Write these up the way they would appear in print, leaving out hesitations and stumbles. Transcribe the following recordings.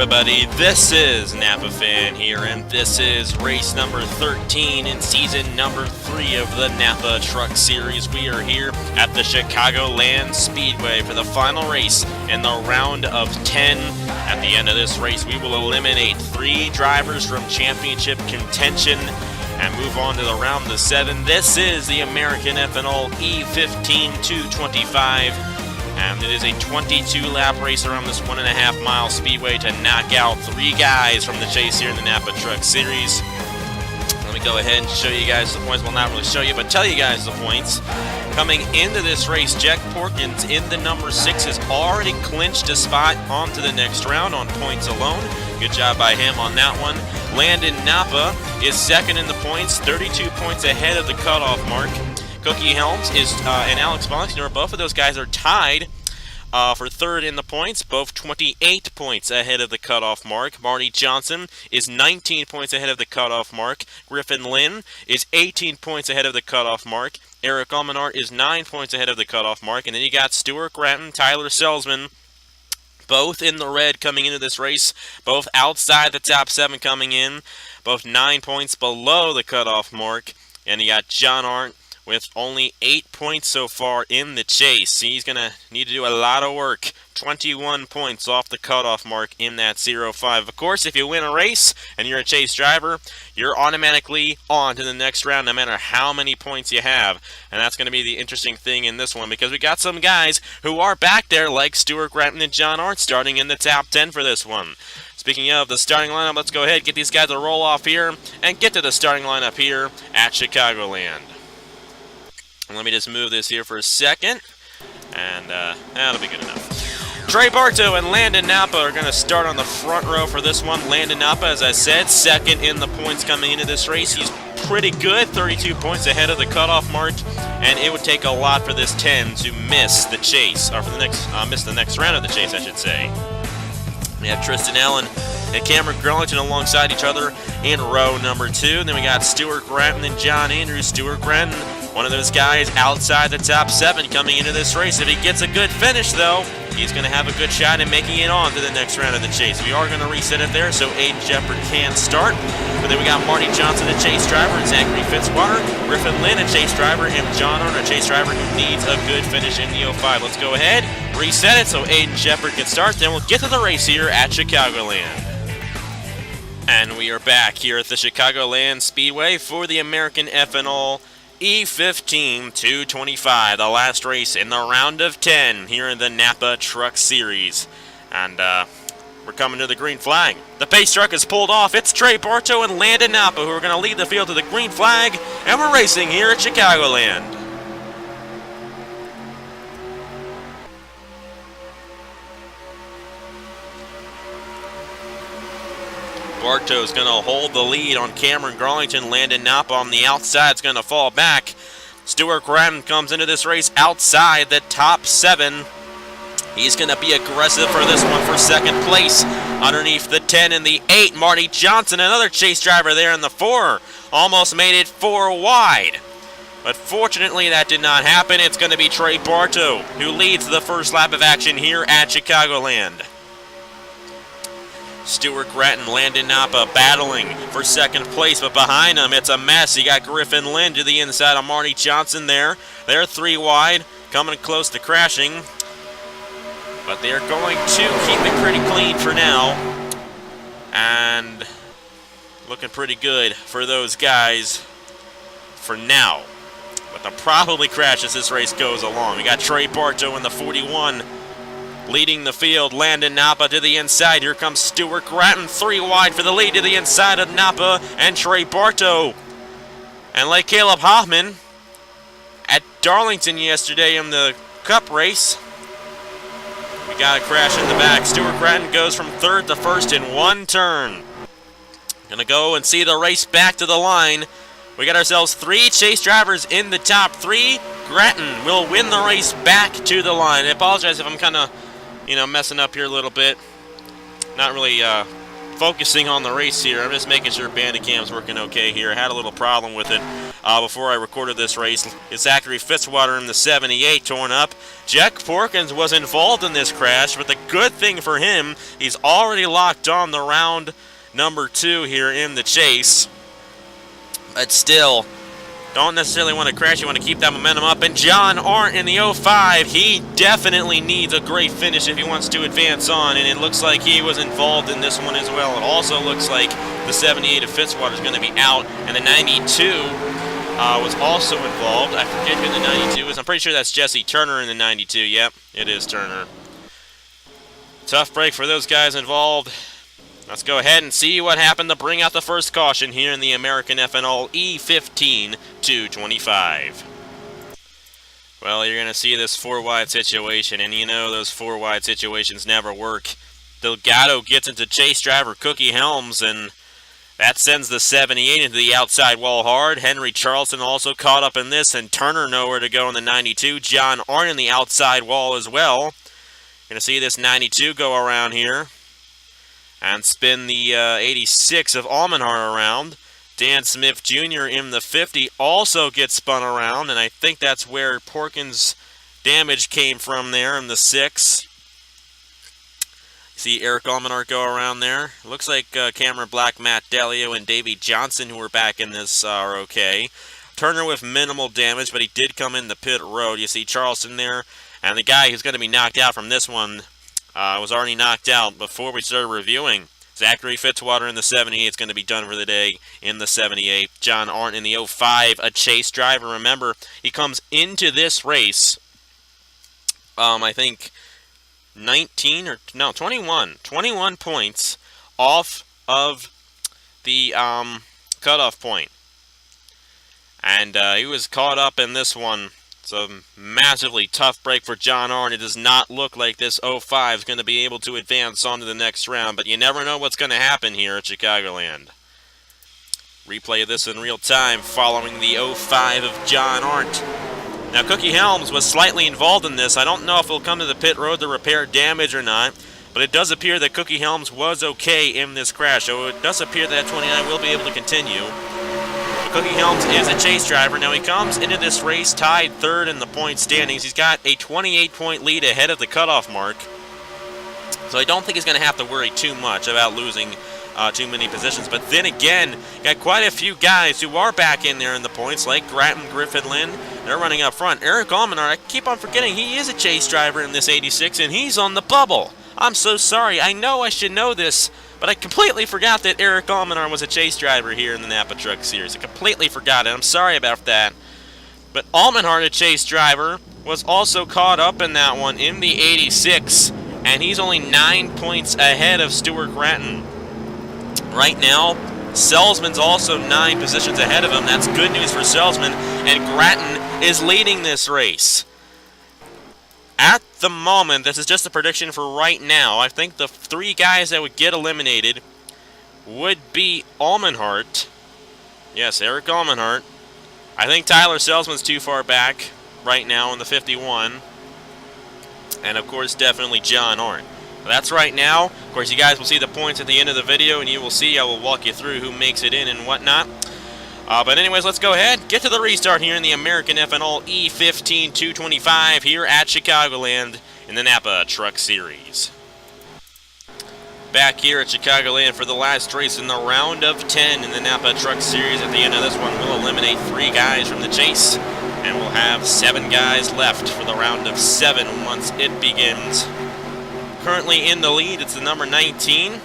everybody, this is Napa Fan here, and this is race number 13 in season number 3 of the Napa Truck Series. We are here at the Chicagoland Speedway for the final race in the round of 10. At the end of this race, we will eliminate 3 drivers from championship contention and move on to the round of 7. This is the American Ethanol E15 225. And it is a 22-lap race around this 1.5-mile speedway to knock out 3 guys from the chase here in the Napa Truck Series. Let me go ahead and show you guys the points. Well, not really show you, but tell you guys the points. Coming into this race, Jack Porkins in the number 6 has already clinched a spot onto the next round on points alone. Good job by him on that one. Landon Napa is second in the points, 32 points ahead of the cutoff mark. Cookie Helms and Alex Bonsignor, both of those guys are tied for third in the points, both 28 points ahead of the cutoff mark. Marty Johnson is 19 points ahead of the cutoff mark. Griffin Lynn is 18 points ahead of the cutoff mark. Eric Almenart is 9 points ahead of the cutoff mark. And then you got Stuart Gratton, Tyler Selzman, both in the red coming into this race, both outside the top 7 coming in, both 9 points below the cutoff mark. And you got John Arndt with only 8 points so far in the chase. He's going to need to do a lot of work. 21 points off the cutoff mark in that 0-5. Of course, if you win a race and you're a chase driver, you're automatically on to the next round no matter how many points you have. And that's going to be the interesting thing in this one because we got some guys who are back there like Stuart Gratton and John Arndt starting in the top 10 for this one. Speaking of the starting lineup, let's go ahead and get these guys to roll off here and get to the starting lineup here at Chicagoland. Let me just move this here for a second, and that'll be good enough. Trey Bartow and Landon Napa are going to start on the front row for this one. Landon Napa, as I said, second in the points coming into this race. He's pretty good, 32 points ahead of the cutoff mark, and it would take a lot for this 10 to miss the chase, or for the next miss the next round of the chase, I should say. We have Tristan Allen and Cameron Grillington alongside each other in row number 2. And then we got Stuart Gratton and John Andrews. Stuart Gratton, one of those guys outside the top 7 coming into this race. If he gets a good finish, though, he's going to have a good shot at making it on to the next round of the chase. We are going to reset it there so Aiden Shepard can start. But then we got Marty Johnson, a chase driver, and Zachary Fitzwater, Griffin Lynn, a chase driver, and John Arndt, a chase driver who needs a good finish in the 05. Let's go ahead, reset it so Aiden Shepard can start. Then we'll get to the race here at Chicagoland. And we are back here at the Chicagoland Speedway for the American Ethanol E15 225, the last race in the round of 10 here in the Napa Truck Series. And we're coming to the green flag. The pace truck is pulled off. It's Trey Bartow and Landon Napa who are going to lead the field to the green flag, and we're racing here at Chicagoland. Bartow's going to hold the lead on Cameron Garlington. Landon Napa on the outside is going to fall back. Stuart Gratton comes into this race outside the top 7. He's going to be aggressive for this one for second place. Underneath the 10 and the 8, Marty Johnson, another chase driver there in the 4. Almost made it 4 wide. But fortunately that did not happen. It's going to be Trey Bartow who leads the first lap of action here at Chicagoland. Stuart Gratton, Landon Napa battling for second place, but behind him it's a mess. You got Griffin Lynn to the inside of Marty Johnson there. They're 3 wide, coming close to crashing. But they're going to keep it pretty clean for now. And looking pretty good for those guys for now. But they'll probably crash as this race goes along. We got Trey Bartow in the 41. Leading the field, Landon Napa to the inside. Here comes Stuart Gratton, 3 wide for the lead to the inside of Napa and Trey Bartow. And like Caleb Hoffman at Darlington yesterday in the Cup race, we got a crash in the back. Stuart Gratton goes from 3rd to 1st in 1 turn. Gonna go and see the race back to the line. We got ourselves 3 chase drivers in the top 3. Gratton will win the race back to the line. I apologize if I'm kind of messing up here a little bit. Not really focusing on the race here. I'm just making sure Bandicam's working okay here. I had a little problem with it before I recorded this race. Zachary Fitzwater in the 78 torn up. Jack Porkins was involved in this crash, but the good thing for him, he's already locked on the round number 2 here in the chase. But still, don't necessarily want to crash. You want to keep that momentum up. And John Arndt in the 05, he definitely needs a great finish if he wants to advance on. And it looks like he was involved in this one as well. It also looks like the 78 of Fitzwater is going to be out. And the 92 was also involved. I forget who the 92 is. I'm pretty sure that's Jesse Turner in the 92. Yep, it is Turner. Tough break for those guys involved. Let's go ahead and see what happened to bring out the first caution here in the American Ethanol E15 225. Well, you're going to see this 4-wide situation, and you know those 4-wide situations never work. Delgado gets into chase driver Cookie Helms, and that sends the 78 into the outside wall hard. Henry Charleston also caught up in this, and Turner nowhere to go in the 92. John Arndt in the outside wall as well. You're going to see this 92 go around here and spin the 86 of Almenhart around. Dan Smith Jr. in the 50 also gets spun around, and I think that's where Porkins' damage came from there in the 6. See Eric Almenhart go around there. Looks like Cameron Black, Matt Delio, and Davey Johnson, who were back in this, are okay. Turner with minimal damage, but he did come in the pit road. You see Charleston there, and the guy who's going to be knocked out from this one was already knocked out before we started reviewing. Zachary Fitzwater in the 78 is going to be done for the day in the 78. John Arndt in the 05, a chase driver. Remember, he comes into this race, I think, 21 points off of the cutoff point. And he was caught up in this one. It's a massively tough break for John Arndt. It does not look like this 05 is going to be able to advance on to the next round, but you never know what's going to happen here at Chicagoland. Replay this in real time following the 05 of John Arndt. Now, Cookie Helms was slightly involved in this. I don't know if he'll come to the pit road to repair damage or not, but it does appear that Cookie Helms was okay in this crash, so it does appear that 29 will be able to continue. Cookie Helms is a chase driver. Now he comes into this race tied 3rd in the point standings. He's got a 28-point lead ahead of the cutoff mark. So I don't think he's going to have to worry too much about losing too many positions. But then again, got quite a few guys who are back in there in the points, like Grattan, Griffin, Lynn. They're running up front. Eric Almenhart, I keep on forgetting, he is a chase driver in this 86, and he's on the bubble. I'm so sorry. I know I should know this, but I completely forgot that Eric Almenhart was a chase driver here in the Napa Truck Series. I completely forgot it. I'm sorry about that. But Almenhart, a chase driver, was also caught up in that one in the 86, and he's only 9 points ahead of Stuart Grattan. Right now, Selzman's also 9 positions ahead of him. That's good news for Selzman, and Grattan is leading this race. At the moment, this is just a prediction for right now, I think the 3 guys that would get eliminated would be Almenhart. Yes, Eric Almenhart. I think Tyler Selzman's too far back right now in the 51. And, of course, definitely John Arndt. That's right now. Of course, you guys will see the points at the end of the video, and you will see, I will walk you through who makes it in and whatnot. But anyways, let's go ahead, get to the restart here in the American Ethanol E15 225 here at Chicagoland in the Napa Truck Series. Back here at Chicagoland for the last race in the round of 10 in the Napa Truck Series. At the end of this one, we'll eliminate 3 guys from the chase, and we'll have 7 guys left for the round of 7 once it begins. Currently in the lead, it's the number 19.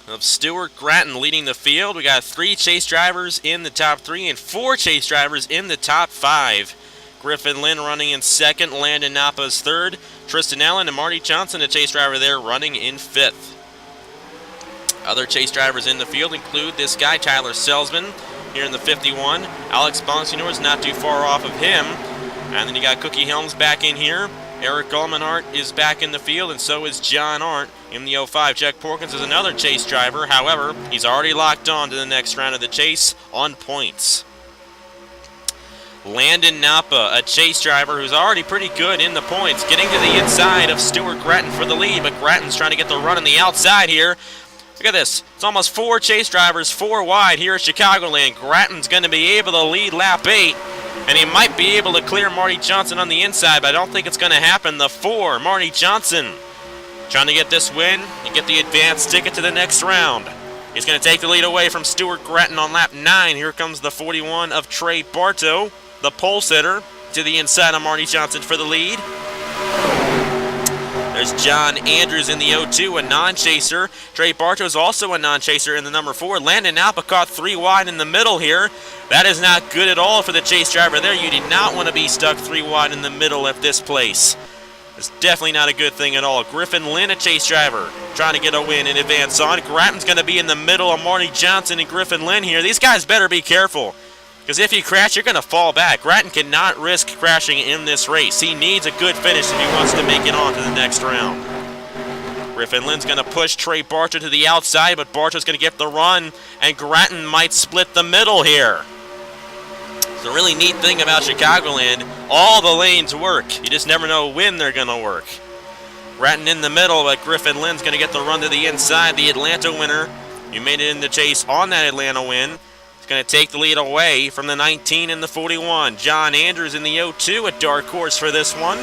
Of Stuart Grattan leading the field. We got 3 chase drivers in the top 3 and 4 chase drivers in the top 5. Griffin Lynn running in 2nd, Landon Napa's 3rd, Tristan Allen and Marty Johnson, a chase driver there, running in 5th. Other chase drivers in the field include this guy, Tyler Selzman, here in the 51. Alex Bonsignor is not too far off of him. And then you got Cookie Helms back in here. Eric Almenhart is back in the field, and so is John Arndt in the 05. Jack Porkins is another chase driver. However, he's already locked on to the next round of the chase on points. Landon Napa, a chase driver who's already pretty good in the points, getting to the inside of Stuart Grattan for the lead, but Grattan's trying to get the run on the outside here. Look at this. It's almost 4 chase drivers, 4 wide here at Chicagoland. Gratton's going to be able to lead lap 8, and he might be able to clear Marty Johnson on the inside, but I don't think it's going to happen. The 4, Marty Johnson, trying to get this win and get the advance ticket to the next round. He's going to take the lead away from Stuart Gratton on lap 9. Here comes the 41 of Trey Bartow, the pole sitter, to the inside of Marty Johnson for the lead. There's John Andrews in the 0-2, a non-chaser. Trey Bartow's also a non-chaser in the number 4. Landon Napa caught 3 wide in the middle here. That is not good at all for the chase driver there. You do not want to be stuck 3 wide in the middle at this place. It's definitely not a good thing at all. Griffin Lynn, a chase driver, trying to get a win in advance on. Gratton's going to be in the middle of Marty Johnson and Griffin Lynn here. These guys better be careful, because if you crash, you're going to fall back. Gratton cannot risk crashing in this race. He needs a good finish if he wants to make it on to the next round. Griffin Lynn's going to push Trey Bartow to the outside, but Bartow's going to get the run, and Gratton might split the middle here. It's a really neat thing about Chicagoland. All the lanes work. You just never know when they're going to work. Gratton in the middle, but Griffin Lynn's going to get the run to the inside. The Atlanta winner, who made it in the chase on that Atlanta win, going to take the lead away from the 19 and the 41. John Andrews in the 0-2, a dark horse for this one.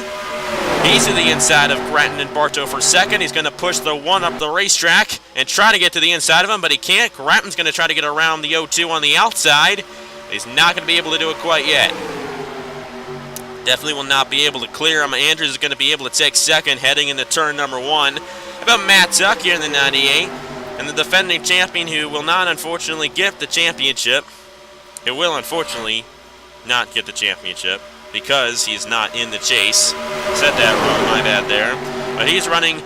He's to the inside of Gratton and Bartow for second. He's going to push the 1 up the racetrack and try to get to the inside of him, but he can't. Gratton's going to try to get around the 0-2 on the outside. He's not going to be able to do it quite yet. Definitely will not be able to clear him. Andrews is going to be able to take second heading into turn number 1. How about Matt Tuck here in the 98? And the defending champion, who will not unfortunately get the championship. He will unfortunately not get the championship because he's not in the chase. Said that wrong, my bad there. But he's running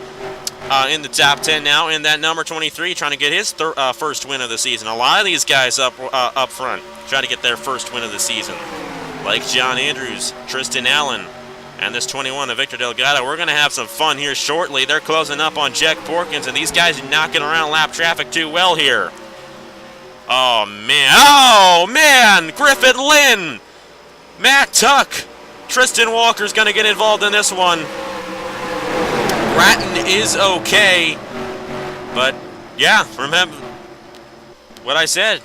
in the top 10 now in that number 23, trying to get his first win of the season. A lot of these guys up front trying to get their first win of the season. Like John Andrews, Tristan Allen, and this 21 of Victor Delgado. We're going to have some fun here shortly. They're closing up on Jack Porkins, and these guys are knocking around lap traffic too well here. Oh, man. Oh, man! Griffin Lynn! Matt Tuck! Tristan Walker's going to get involved in this one. Gratton is okay. But, yeah, remember what I said.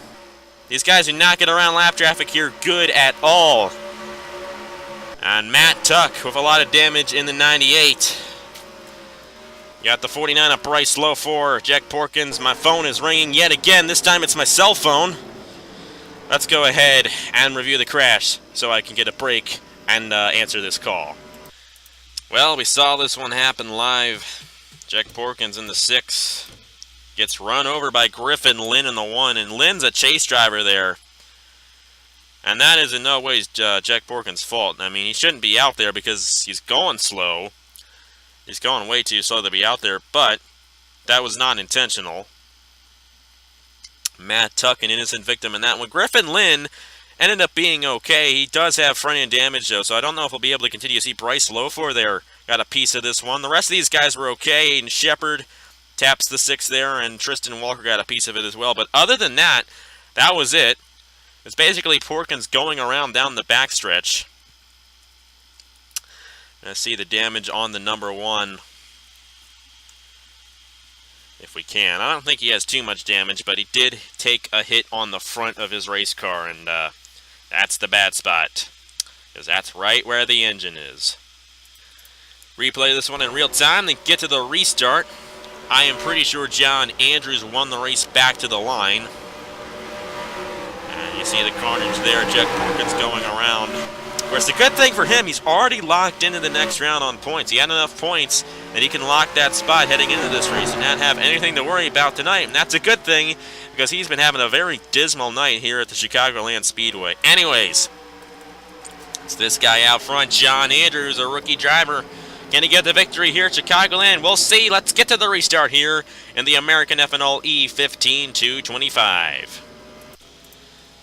These guys are not getting around lap traffic here good at all. And Matt Tuck with a lot of damage in the 98. You got the 49 of Bryce Lowe for Jack Porkins. My phone is ringing yet again. This time it's my cell phone. Let's go ahead and review the crash so I can get a break and answer this call. Well, we saw this one happen live. Jack Porkins in the 6 gets run over by Griffin Lynn in the 1, and Lynn's a chase driver there. And that is in no ways Jack Porkins' fault. I mean, he shouldn't be out there because he's going slow. He's going way too slow to be out there, but that was not intentional. Matt Tuck, an innocent victim in that one. Griffin Lynn ended up being okay. He does have front-end damage, though, so I don't know if he'll be able to continue to see Bryce Lofor there. Got a piece of this one. The rest of these guys were okay. Aiden Shepard taps the 6 there, and Tristan Walker got a piece of it as well. But other than that, that was it. It's basically Porkins going around down the backstretch. Let's see the damage on the number 1. If we can. I don't think he has too much damage, but he did take a hit on the front of his race car, and that's the bad spot, because that's right where the engine is. Replay this one in real time, then get to the restart. I am pretty sure John Andrews won the race back to the line. And you see the carnage there, Jack Porkins going around. Of course, the good thing for him, he's already locked into the next round on points. He had enough points that he can lock that spot heading into this race and not have anything to worry about tonight. And that's a good thing, because he's been having a very dismal night here at the Chicagoland Speedway. Anyways, it's this guy out front, John Andrews, a rookie driver. Can he get the victory here at Chicagoland? We'll see. Let's get to the restart here in the American Ethanol E15 225.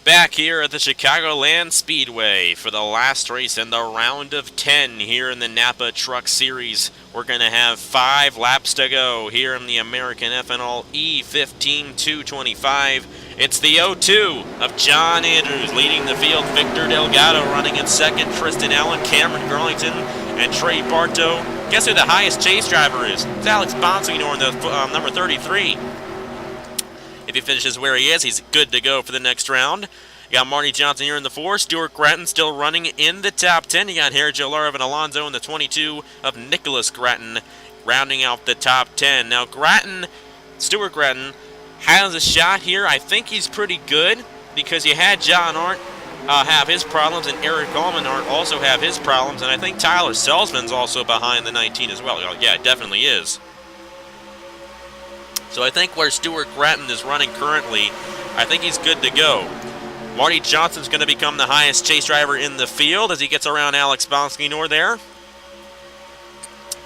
Back here at the Chicagoland Speedway for the last race in the round of 10 here in the Napa Truck Series. We're going to have 5 laps to go here in the American Ethanol E15 225. It's the 0-2 of John Andrews leading the field. Victor Delgado running in second. Tristan Allen, Cameron Burlington, and Trey Bartow. Guess who the highest chase driver is? It's Alex Bonsignor in the number 33. If he finishes where he is, he's good to go for the next round. You got Marty Johnson here in the 4. Stuart Grattan still running in the top 10. You got Harry Joe and Alonso in the 22 of Nicholas Grattan rounding out the top 10. Now Stuart Grattan has a shot here. I think he's pretty good because you had John Arndt have his problems, and Eric Almenart also have his problems, and I think Tyler Salzman's also behind the 19 as well. Yeah, it definitely is. So I think where Stuart Grattan is running currently, I think he's good to go. Marty Johnson's going to become the highest chase driver in the field as he gets around Alex Bonskynor there.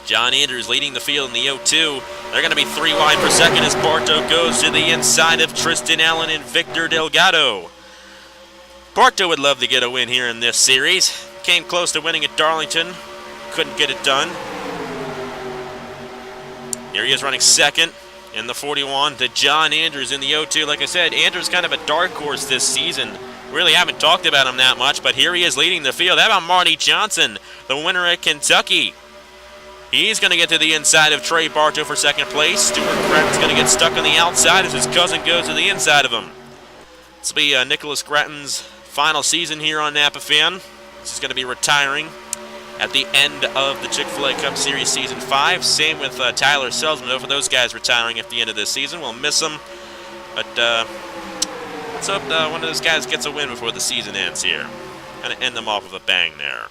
John Andrews leading the field in the 0-2. They're going to be 3 wide per second as Barto goes to the inside of Tristan Allen and Victor Delgado. Barto would love to get a win here in this series. Came close to winning at Darlington. Couldn't get it done. Here he is running second in the 41 to John Andrews in the 0-2. Like I said, Andrews kind of a dark horse this season. Really haven't talked about him that much, but here he is leading the field. How about Marty Johnson, the winner at Kentucky? He's going to get to the inside of Trey Barto for second place. Stuart Grattan's going to get stuck on the outside as his cousin goes to the inside of him. This will be Nicholas Grattan's final season here on Napa Fan. This is going to be retiring at the end of the Chick-fil-A Cup Series Season 5. Same with Tyler Salzman. Both of those guys retiring at the end of this season. We'll miss them, but let's hope one of those guys gets a win before the season ends here. Kind of end them off with a bang there.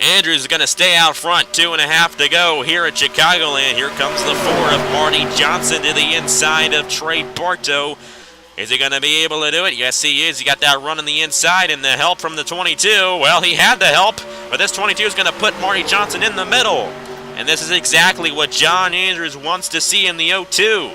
Andrews is going to stay out front. 2.5 to go here at Chicagoland. Here comes the 4 of Marty Johnson to the inside of Trey Barto. Is he going to be able to do it? Yes, he is. He got that run on the inside and the help from the 22. Well, he had the help, but this 22 is going to put Marty Johnson in the middle. And this is exactly what John Andrews wants to see in the 0-2.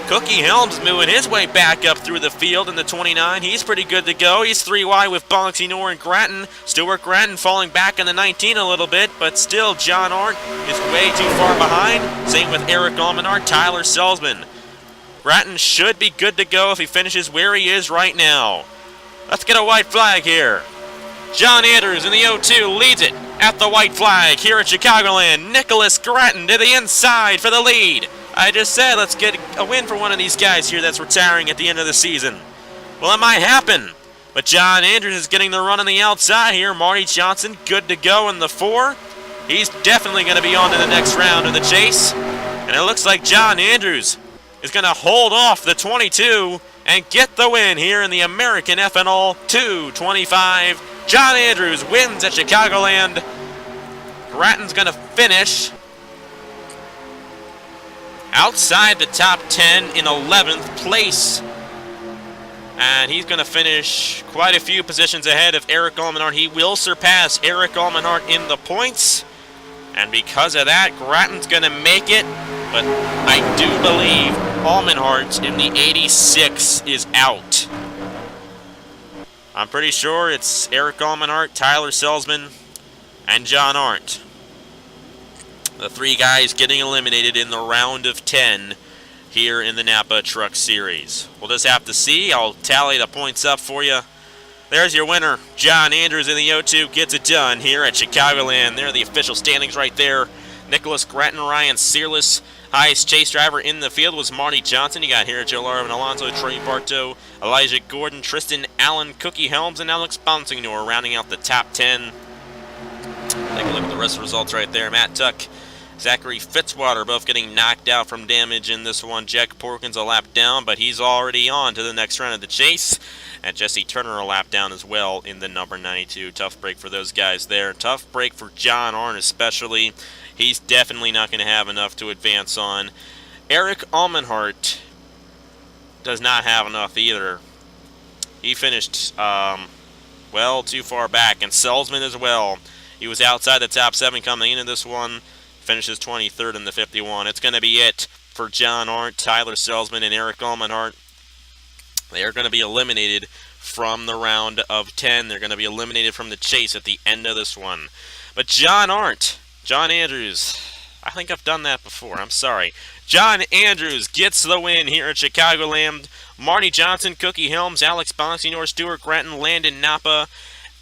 Cookie Helms moving his way back up through the field in the 29. He's pretty good to go. He's 3 wide with Bonksynor and Grattan. Stuart Grattan falling back in the 19 a little bit, but still John Arndt is way too far behind. Same with Eric Almenart, Tyler Salzman. Grattan should be good to go if he finishes where he is right now. Let's get a white flag here. John Andrews in the 0-2 leads it at the white flag here at Chicagoland. Nicholas Grattan to the inside for the lead. I just said let's get a win for one of these guys here that's retiring at the end of the season. Well, it might happen, but John Andrews is getting the run on the outside here. Marty Johnson good to go in the 4. He's definitely going to be on to the next round of the chase. And it looks like John Andrews is going to hold off the 22 and get the win here in the American Ethanol 225. John Andrews wins at Chicagoland. Grattan's going to finish outside the top 10 in 11th place. And he's going to finish quite a few positions ahead of Eric Almenart. He will surpass Eric Almenart in the points. And because of that, Grattan's going to make it. But I do believe Almenart in the 86 is out. I'm pretty sure it's Eric Almenart, Tyler Salzman, and John Arndt. The 3 guys getting eliminated in the round of 10 here in the Napa Truck Series. We'll just have to see. I'll tally the points up for you. There's your winner. John Andrews in the 0-2 gets it done here at Chicagoland. There are the official standings right there. Nicholas Grattan, Ryan Searless. Highest chase driver in the field was Marty Johnson. You got here Joe Larvin, Alonso, Trey Barto, Elijah Gordon, Tristan Allen, Cookie Helms, and Alex Bonsignor rounding out the top 10. Take a look at the rest of the results right there. Matt Tuck, Zachary Fitzwater both getting knocked out from damage in this one. Jack Porkins a lap down, but he's already on to the next round of the chase. And Jesse Turner a lap down as well in the number 92. Tough break for those guys there. Tough break for John Arndt especially. He's definitely not going to have enough to advance on. Eric Almenart does not have enough either. He finished, well, too far back. And Salzman as well. He was outside the top 7 coming into this one. Finishes 23rd in the 51. It's going to be it for John Arndt, Tyler Salzman, and Eric Almenart. They are going to be eliminated from the round of 10. They're going to be eliminated from the chase at the end of this one. But John Arndt, John Andrews, I think I've done that before. I'm sorry. John Andrews gets the win here at Chicagoland. Marty Johnson, Cookie Helms, Alex Bonsignor, Stuart Grattan, Landon Napa,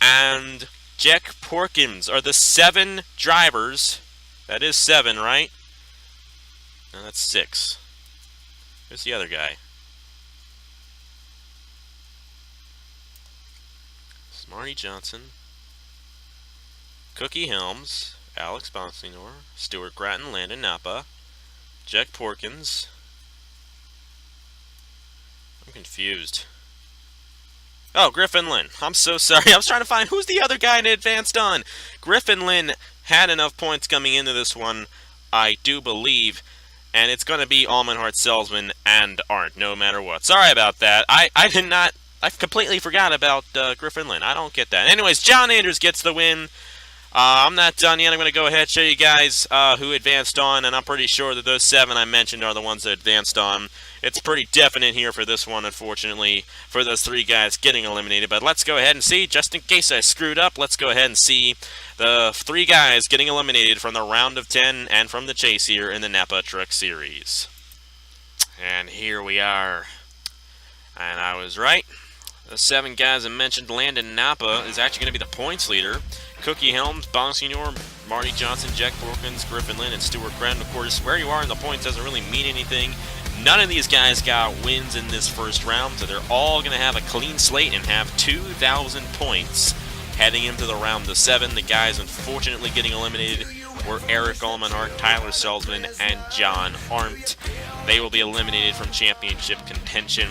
and Jack Porkins are the 7 drivers. That is 7, right? No, that's 6. Who's the other guy? Marty Johnson, Cookie Helms, Alex Bonsignor, Stuart Gratton, Landon Napa, Jack Porkins. I'm confused. Oh, Griffin Lynn. I'm so sorry. I was trying to find who's the other guy in advanced on. Griffin Lynn had enough points coming into this one, I do believe, and it's going to be Almanhart, Salzman, and Arndt, no matter what. Sorry about that. I completely forgot about Griffin Lynn. I don't get that. Anyways, John Anders gets the win. I'm not done yet. I'm going to go ahead and show you guys who advanced on, and I'm pretty sure that those 7 I mentioned are the ones that advanced on. It's pretty definite here for this one, unfortunately, for those 3 guys getting eliminated. But let's go ahead and see, just in case I screwed up, let's go ahead and see the 3 guys getting eliminated from the round of 10 and from the chase here in the Napa Truck Series. And here we are. And I was right. The 7 guys I mentioned, Landon Napa is actually going to be the points leader. Cookie Helms, Bonsignor, Marty Johnson, Jack Porkins, Griffin Lynn, and Stuart Gratton. Of course, where you are in the points doesn't really mean anything. None of these guys got wins in this first round, so they're all going to have a clean slate and have 2,000 points heading into the round of 7. The guys unfortunately getting eliminated were Eric Almanhart, Tyler Salzman, and John Arndt. They will be eliminated from championship contention.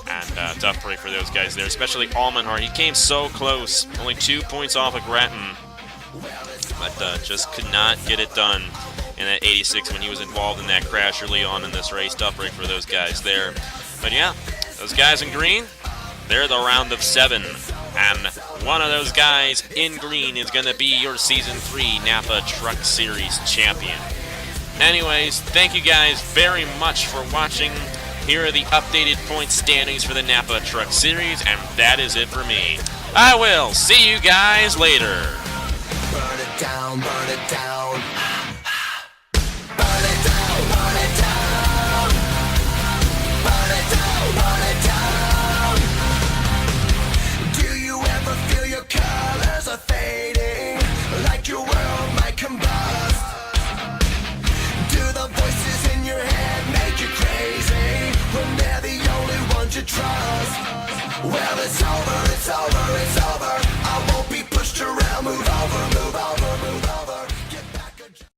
And tough break for those guys there, especially Almanhart. He came so close, only 2 points off of Gratton, but just could not get it done in that 86 when he was involved in that crash early on in this race. Tough break for those guys there. But yeah, those guys in green, they're the round of 7. And one of those guys in green is going to be your Season 3 Napa Truck Series champion. Anyways, thank you guys very much for watching. Here are the updated point standings for the Napa Truck Series, and that is it for me. I will see you guys later. Burn it down, burn it down. Burn it down, burn it down. Burn it down, burn it down. Do you ever feel your colors are fading, like your world might combust? Do the voices in your head make you crazy when they're the only ones you trust? Well, it's over, it's over, it's over.